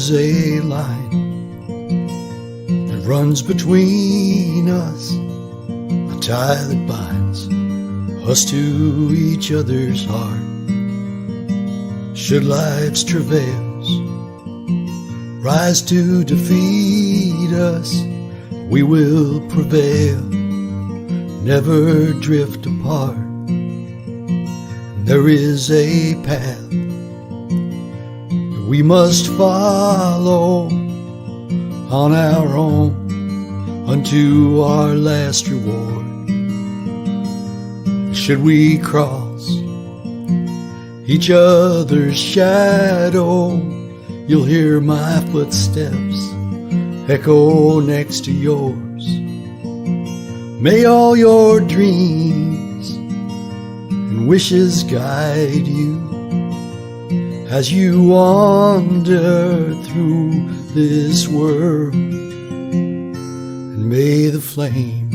is a line that runs between us, a tie that binds us to each other's heart. Should life's travails rise to defeat us, we will prevail, never drift apart. There is a path that we must follow on our own unto our last reward. Should we cross each other's shadow, you'll hear my footsteps echo next to yours. May all your dreams and wishes guide you as you wander through this world. And may the flame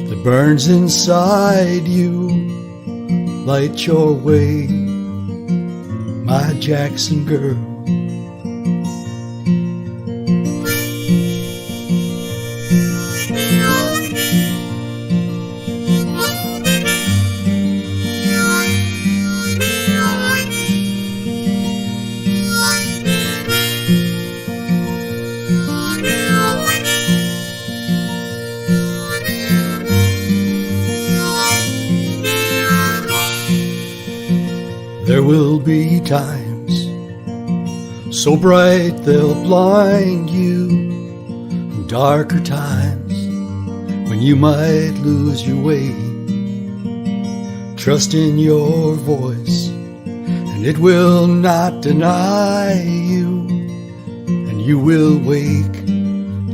that burns inside you light your way, my Jackson girl. There will be times so bright they'll blind you, and darker times when you might lose your way. Trust in your voice, and it will not deny you, and you will wake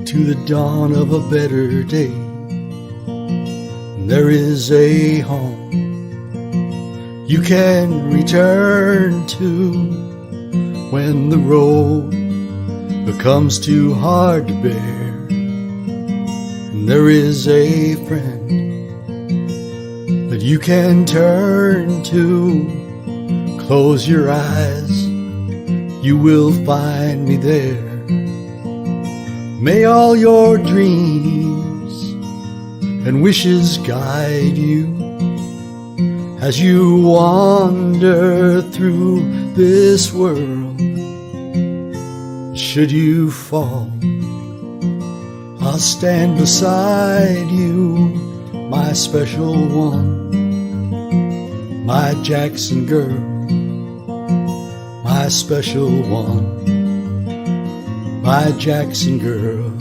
to the dawn of a better day. And there is a home you can return to when the road becomes too hard to bear. And there is a friend that you can turn to. Close your eyes, you will find me there. May all your dreams and wishes guide you as you wander through this world. Should you fall, I'll stand beside you, my special one, my Jackson girl, my special one, my Jackson girl.